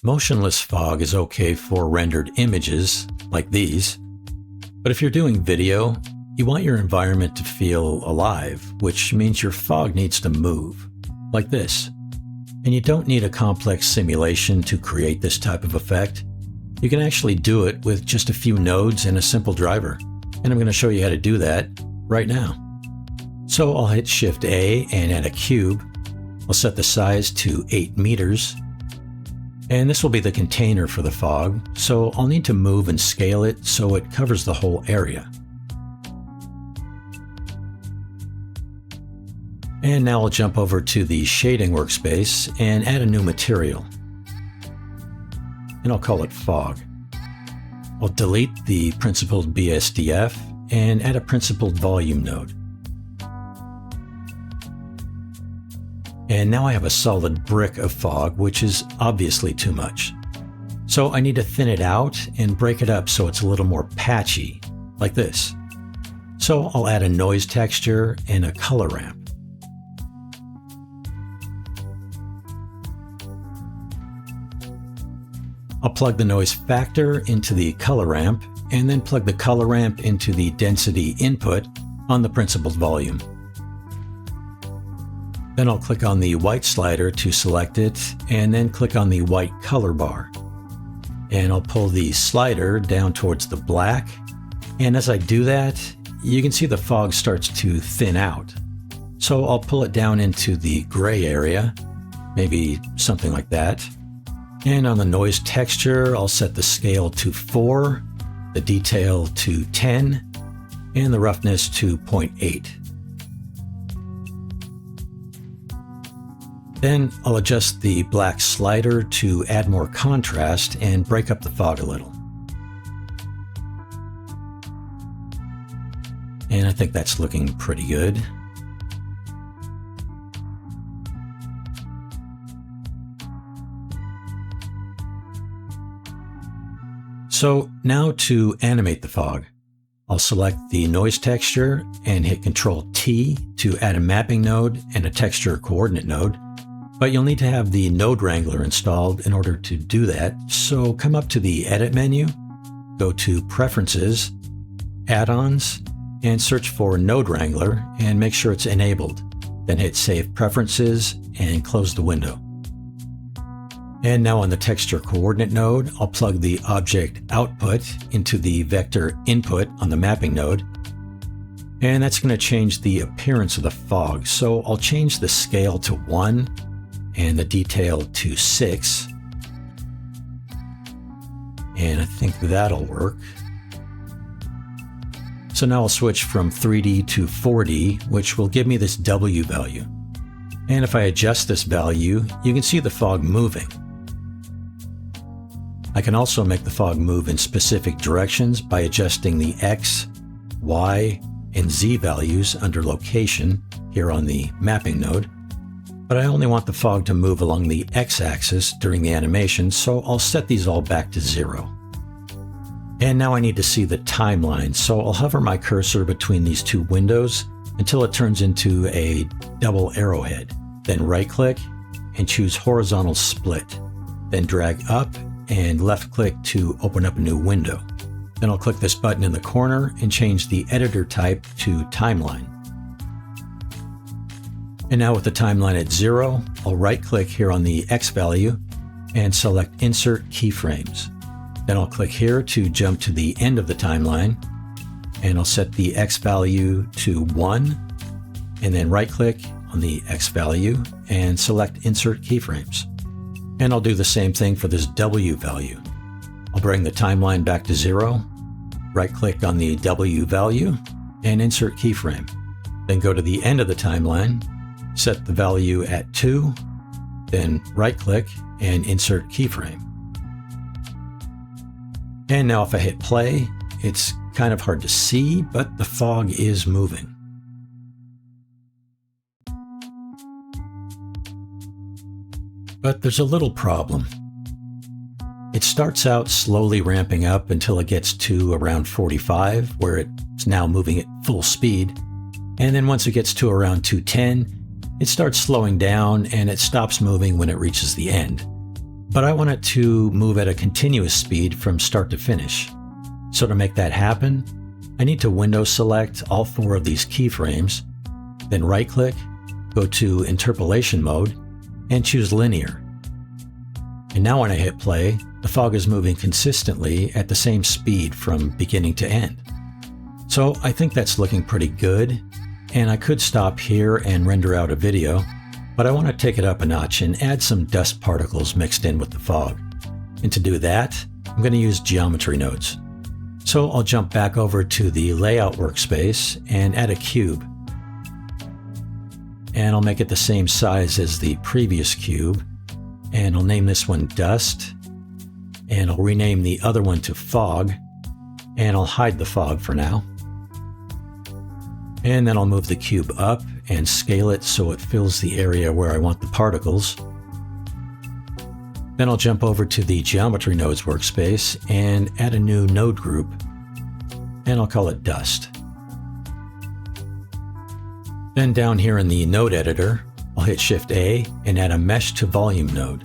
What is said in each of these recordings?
Motionless fog is okay for rendered images, like these, but if you're doing video, you want your environment to feel alive, which means your fog needs to move, like this. And you don't need a complex simulation to create this type of effect. You can actually do it with just a few nodes and a simple driver, and I'm going to show you how to do that right now. So I'll hit Shift A and add a cube. I'll set the size to 8 meters. And this will be the container for the fog, so I'll need to move and scale it so it covers the whole area. And now I'll jump over to the shading workspace and add a new material. And I'll call it fog. I'll delete the principled BSDF and add a principled volume node. And now I have a solid brick of fog, which is obviously too much. So I need to thin it out and break it up so it's a little more patchy, like this. So I'll add a noise texture and a color ramp. I'll plug the noise factor into the color ramp and then plug the color ramp into the density input on the principled volume. Then I'll click on the white slider to select it and then click on the white color bar. And I'll pull the slider down towards the black. And as I do that, you can see the fog starts to thin out. So I'll pull it down into the gray area, maybe something like that. And on the noise texture, I'll set the scale to 4, the detail to 10, and the roughness to 0.8. Then I'll adjust the black slider to add more contrast and break up the fog a little. And I think that's looking pretty good. So now to animate the fog. I'll select the noise texture and hit Ctrl T to add a mapping node and a texture coordinate node. But you'll need to have the Node Wrangler installed in order to do that. So come up to the Edit menu, go to Preferences, Add-ons, and search for Node Wrangler and make sure it's enabled. Then hit Save Preferences and close the window. And now on the texture coordinate node, I'll plug the object output into the vector input on the mapping node. And that's going to change the appearance of the fog. So I'll change the scale to 1 and the detail to 6. And I think that'll work. So now I'll switch from 3D to 4D, which will give me this W value. And if I adjust this value, you can see the fog moving. I can also make the fog move in specific directions by adjusting the X, Y, and Z values under location here on the mapping node. But I only want the fog to move along the X-axis during the animation, so I'll set these all back to 0. And now I need to see the timeline, so I'll hover my cursor between these two windows until it turns into a double arrowhead. Then right-click and choose Horizontal Split. Then drag up and left-click to open up a new window. Then I'll click this button in the corner and change the editor type to Timeline. And now with the timeline at 0, I'll right-click here on the X value and select Insert Keyframes. Then I'll click here to jump to the end of the timeline, and I'll set the X value to 1, and then right-click on the X value and select Insert Keyframes. And I'll do the same thing for this W value. I'll bring the timeline back to 0, right-click on the W value, and insert keyframe. Then go to the end of the timeline, set the value at 2, then right-click and insert keyframe. And now if I hit play, it's kind of hard to see, but the fog is moving. But there's a little problem. It starts out slowly ramping up until it gets to around 45, where it's now moving at full speed. And then once it gets to around 210, it starts slowing down and it stops moving when it reaches the end. but I want it to move at a continuous speed from start to finish. So to make that happen, I need to window select all 4 of these keyframes, then right-click, go to Interpolation mode, and choose Linear. And now when I hit play, the fog is moving consistently at the same speed from beginning to end. So I think that's looking pretty good, and I could stop here and render out a video, but I want to take it up a notch and add some dust particles mixed in with the fog. And to do that, I'm going to use geometry nodes. So I'll jump back over to the layout workspace and add a cube. And I'll make it the same size as the previous cube, and I'll name this one Dust, and I'll rename the other one to Fog, and I'll hide the fog for now. And then I'll move the cube up and scale it so it fills the area where I want the particles. Then I'll jump over to the Geometry Nodes workspace and add a new node group, and I'll call it Dust. Then down here in the node editor, I'll hit Shift A and add a Mesh to Volume node.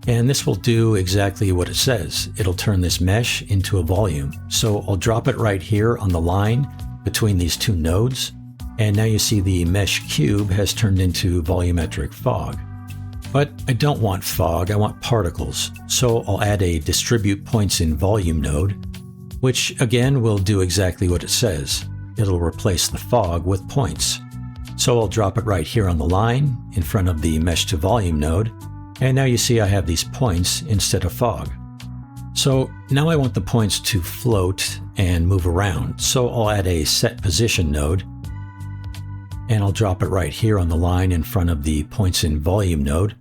And this will do exactly what it says. It'll turn this mesh into a volume. So I'll drop it right here on the line between these 2 nodes, and now you see the mesh cube has turned into volumetric fog. But I don't want fog, I want particles, so I'll add a distribute points in volume node, which again will do exactly what it says. It'll replace the fog with points. So I'll drop it right here on the line in front of the mesh to volume node, and now you see I have these points instead of fog. So now I want the points to float and move around, so I'll add a set position node, and I'll drop it right here on the line in front of the points in volume node,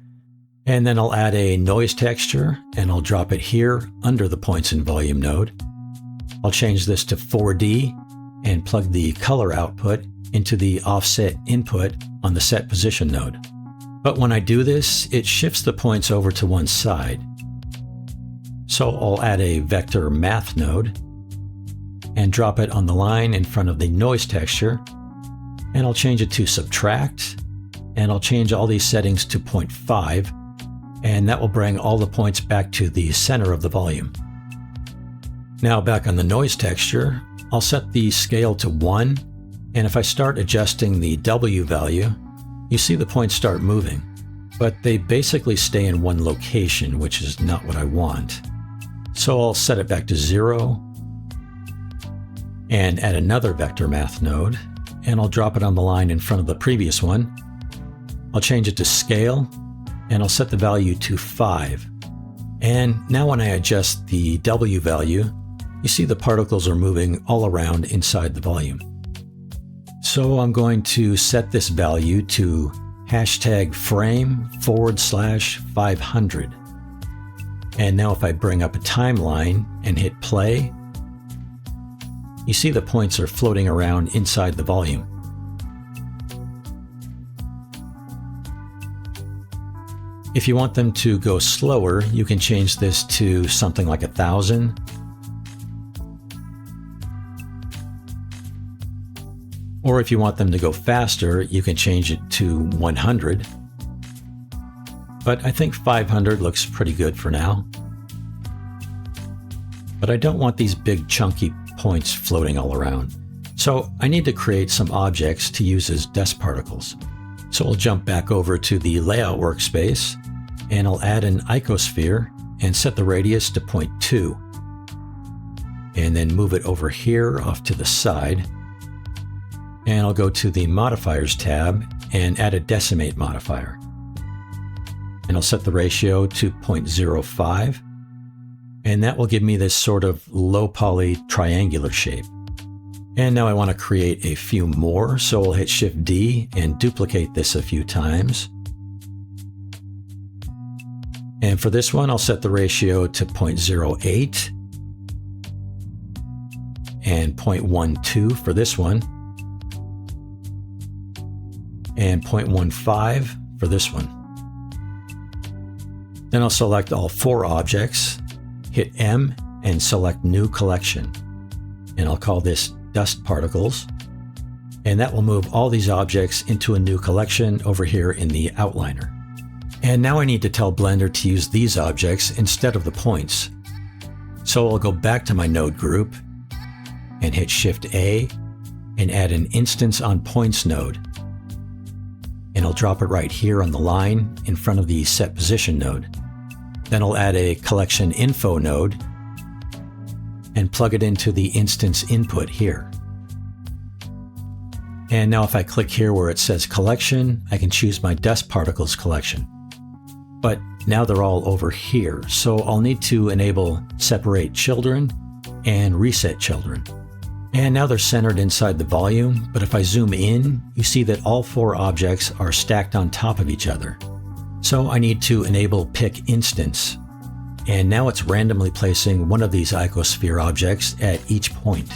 and then I'll add a noise texture, and I'll drop it here under the points in volume node. I'll change this to 4D and plug the color output into the offset input on the set position node. But when I do this, it shifts the points over to one side. So I'll add a vector math node and drop it on the line in front of the noise texture, and I'll change it to subtract, and I'll change all these settings to 0.5, and that will bring all the points back to the center of the volume. Now back on the noise texture, I'll set the scale to 1, and if I start adjusting the W value, you see the points start moving, but they basically stay in one location, which is not what I want. So I'll set it back to 0 and add another vector math node, and I'll drop it on the line in front of the previous one. I'll change it to scale, and I'll set the value to 5. And now when I adjust the W value, you see the particles are moving all around inside the volume. So I'm going to set this value to #frame/500. And now if I bring up a timeline and hit play, you see the points are floating around inside the volume. If you want them to go slower, you can change this to something like 1,000. Or if you want them to go faster, you can change it to 100. But I think 500 looks pretty good for now. But I don't want these big chunky points floating all around. So I need to create some objects to use as dust particles. So I'll jump back over to the layout workspace, and I'll add an icosphere and set the radius to 0.2. And then move it over here off to the side. And I'll go to the Modifiers tab and add a Decimate modifier. And I'll set the ratio to 0.05. And that will give me this sort of low poly triangular shape. And now I want to create a few more, so I'll hit Shift D and duplicate this a few times. And for this one, I'll set the ratio to 0.08 and 0.12 for this one, and 0.15 for this one. Then I'll select all 4 objects, hit M, and select New Collection. And I'll call this Dust Particles. And that will move all these objects into a new collection over here in the outliner. And now I need to tell Blender to use these objects instead of the points. So I'll go back to my node group and hit Shift A and add an instance on points node. And I'll drop it right here on the line in front of the set position node. Then I'll add a collection info node and plug it into the instance input here. And now if I click here where it says collection, I can choose my dust particles collection. But now they're all over here, so I'll need to enable separate children and reset children. And now they're centered inside the volume, but if I zoom in, you see that all 4 objects are stacked on top of each other. So I need to enable pick instance. And now it's randomly placing one of these icosphere objects at each point.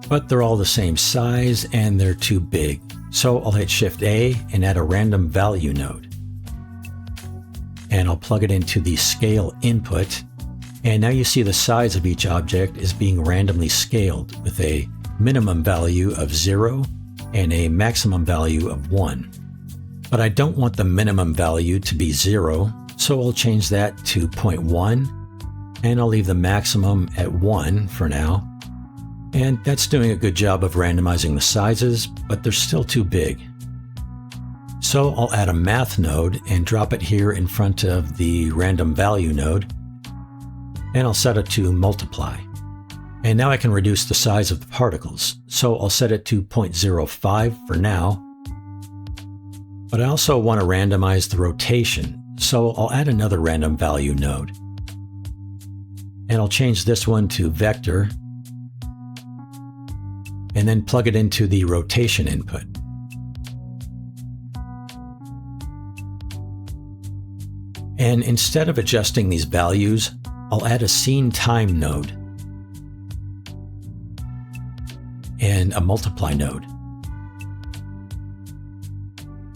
But they're all the same size and they're too big. So I'll hit Shift A and add a random value node. And I'll plug it into the scale input. And now you see the size of each object is being randomly scaled with a minimum value of 0 and a maximum value of 1. But I don't want the minimum value to be 0, so I'll change that to 0.1, and I'll leave the maximum at 1 for now. And that's doing a good job of randomizing the sizes, but they're still too big. So I'll add a math node and drop it here in front of the random value node, and I'll set it to multiply. And now I can reduce the size of the particles, so I'll set it to 0.05 for now. But I also want to randomize the rotation, so I'll add another random value node. And I'll change this one to vector, and then plug it into the rotation input. And instead of adjusting these values, I'll add a scene time node and a multiply node.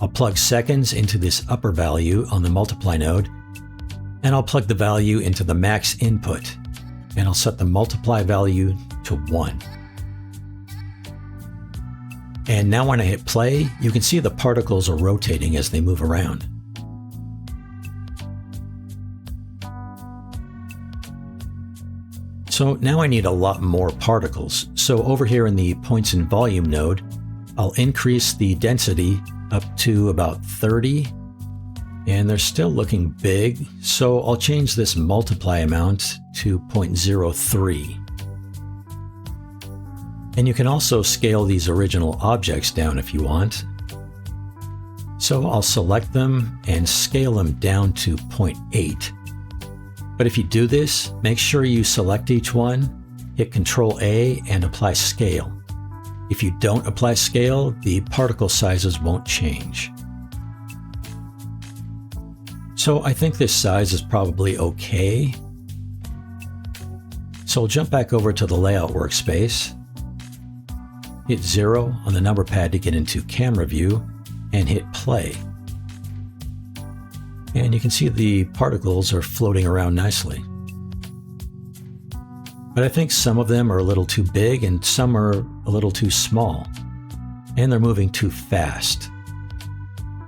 I'll plug seconds into this upper value on the multiply node, and I'll plug the value into the max input, and I'll set the multiply value to 1. And now when I hit play, you can see the particles are rotating as they move around. So now I need a lot more particles. So over here in the points and volume node, I'll increase the density up to about 30, and they're still looking big, so I'll change this multiply amount to 0.03. And you can also scale these original objects down if you want. So I'll select them and scale them down to 0.8. But if you do this, make sure you select each one, hit Ctrl A and apply scale. If you don't apply scale, the particle sizes won't change. So I think this size is probably okay. So I'll jump back over to the layout workspace, hit 0 on the number pad to get into camera view, and hit play. And you can see the particles are floating around nicely. But I think some of them are a little too big and some are a little too small, and they're moving too fast.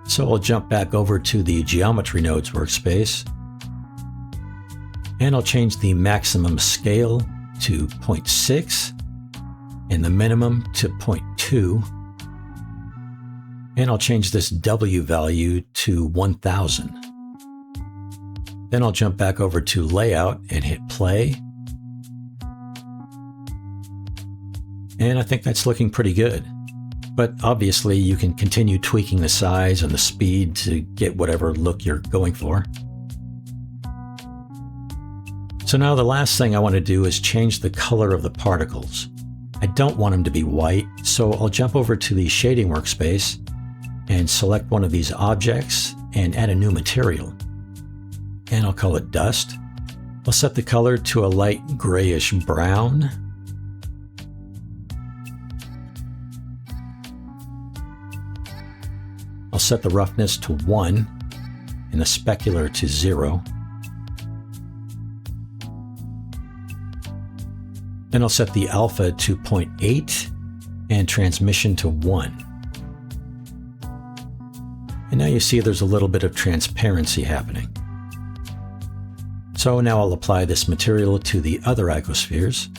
So I'll jump back over to the Geometry Nodes workspace, and I'll change the maximum scale to 0.6 and the minimum to 0.2, and I'll change this W value to 1000. Then I'll jump back over to Layout and hit play. And I think that's looking pretty good. But obviously you can continue tweaking the size and the speed to get whatever look you're going for. So now the last thing I want to do is change the color of the particles. I don't want them to be white, so I'll jump over to the shading workspace and select one of these objects and add a new material. And I'll call it dust. I'll set the color to a light grayish brown. I'll set the roughness to 1 and the specular to 0. Then I'll set the alpha to 0.8 and transmission to 1. And now you see there's a little bit of transparency happening. So now I'll apply this material to the other icospheres.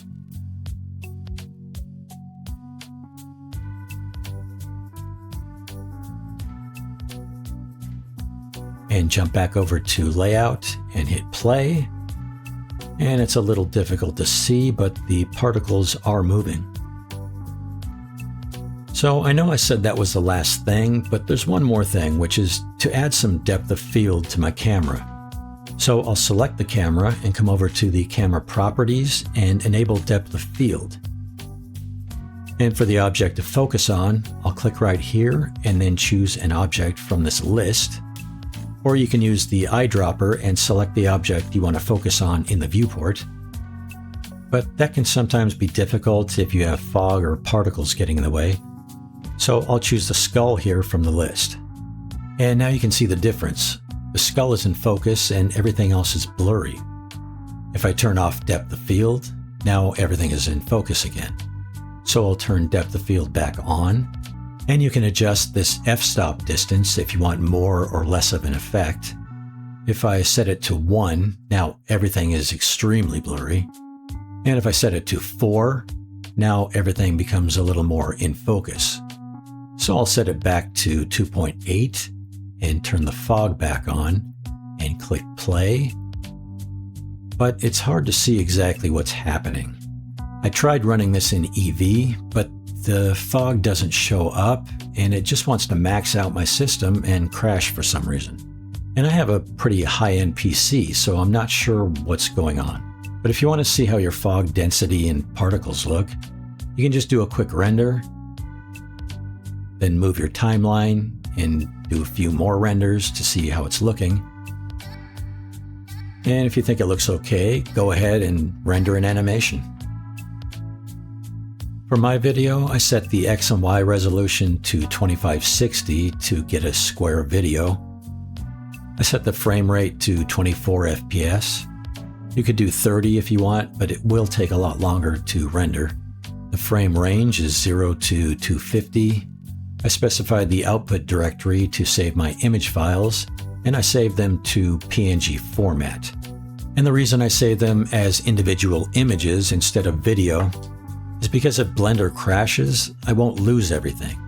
And jump back over to Layout and hit play. And it's a little difficult to see, but the particles are moving. So I know I said that was the last thing, but there's one more thing, which is to add some depth of field to my camera. So I'll select the camera and come over to the camera properties and enable depth of field. And for the object to focus on, I'll click right here and then choose an object from this list. Or you can use the eyedropper and select the object you want to focus on in the viewport. But that can sometimes be difficult if you have fog or particles getting in the way. So I'll choose the skull here from the list. And now you can see the difference. The skull is in focus and everything else is blurry. If I turn off depth of field, now everything is in focus again. So I'll turn depth of field back on. And you can adjust this f-stop distance if you want more or less of an effect. If I set it to 1, now everything is extremely blurry. And if I set it to 4, now everything becomes a little more in focus. So I'll set it back to 2.8 and turn the fog back on and click play. But it's hard to see exactly what's happening. I tried running this in EV, but the fog doesn't show up and it just wants to max out my system and crash for some reason. And I have a pretty high-end PC, so I'm not sure what's going on. But if you want to see how your fog density and particles look, you can just do a quick render, then move your timeline and do a few more renders to see how it's looking. And if you think it looks okay, go ahead and render an animation. For my video, I set the X and Y resolution to 2560 to get a square video. I set the frame rate to 24 FPS. You could do 30 if you want, but it will take a lot longer to render. The frame range is 0 to 250. I specified the output directory to save my image files, and I saved them to PNG format. And the reason I save them as individual images instead of video is because if Blender crashes, I won't lose everything.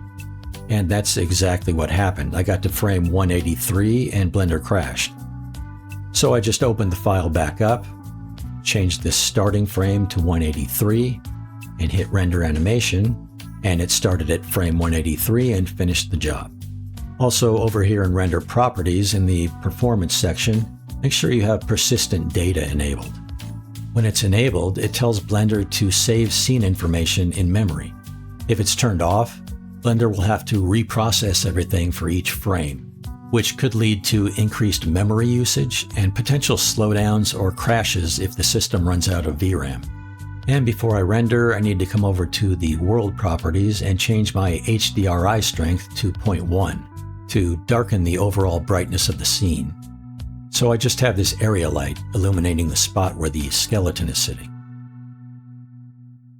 And that's exactly what happened. I got to frame 183 and Blender crashed. So I just opened the file back up, changed this starting frame to 183, and hit render animation, and it started at frame 183 and finished the job. Also over here in render properties in the performance section, make sure you have persistent data enabled. When it's enabled, it tells Blender to save scene information in memory. If it's turned off, Blender will have to reprocess everything for each frame, which could lead to increased memory usage and potential slowdowns or crashes if the system runs out of VRAM. And before I render, I need to come over to the world properties and change my HDRI strength to 0.1 to darken the overall brightness of the scene. So I just have this area light illuminating the spot where the skeleton is sitting.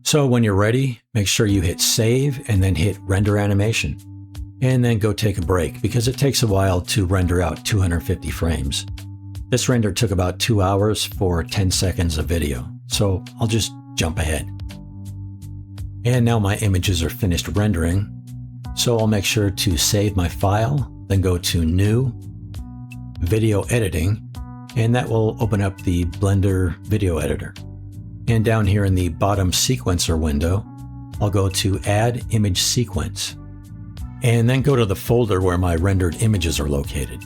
So when you're ready, make sure you hit save and then hit render animation. And then go take a break because it takes a while to render out 250 frames. This render took about 2 hours for 10 seconds of video, so I'll just jump ahead. And now my images are finished rendering, so I'll make sure to save my file, then go to New, Video Editing, and that will open up the Blender Video Editor. And down here in the bottom sequencer window, I'll go to Add Image Sequence, and then go to the folder where my rendered images are located.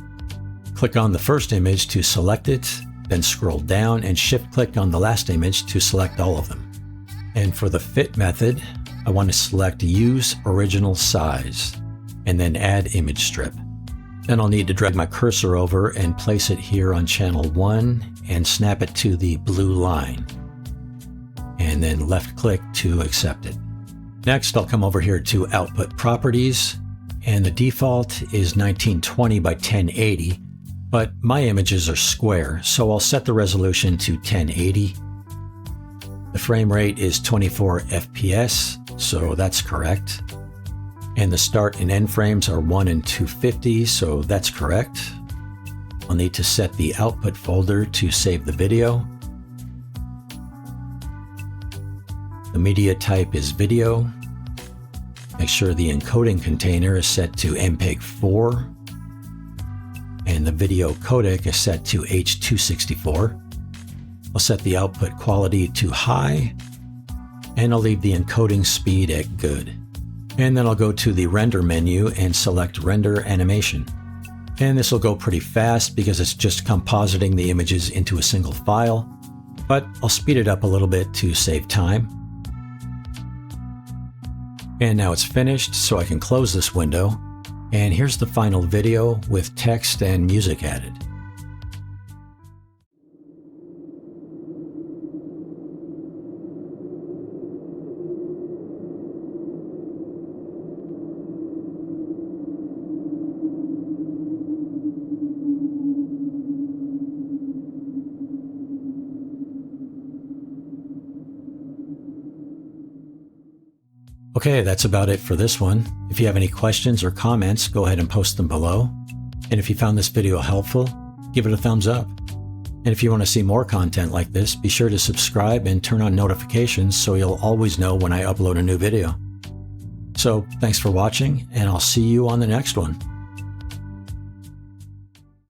Click on the first image to select it, then scroll down and shift-click on the last image to select all of them. And for the fit method, I want to select Use Original Size, and then Add Image Strip. Then I'll need to drag my cursor over and place it here on channel 1 and snap it to the blue line. And then left-click to accept it. Next, I'll come over here to Output Properties, and the default is 1920 by 1080, but my images are square, so I'll set the resolution to 1080. The frame rate is 24 FPS, so that's correct. And the start and end frames are 1 and 250, so that's correct. I'll need to set the output folder to save the video. The media type is video. Make sure the encoding container is set to MPEG-4. And the video codec is set to H.264. I'll set the output quality to high, and I'll leave the encoding speed at good. And then I'll go to the render menu and select render animation. And this will go pretty fast because it's just compositing the images into a single file, but I'll speed it up a little bit to save time. And now it's finished, so I can close this window. And here's the final video with text and music added. Okay, that's about it for this one. If you have any questions or comments, go ahead and post them below. And if you found this video helpful, give it a thumbs up. And if you want to see more content like this, be sure to subscribe and turn on notifications so you'll always know when I upload a new video. So thanks for watching, and I'll see you on the next one.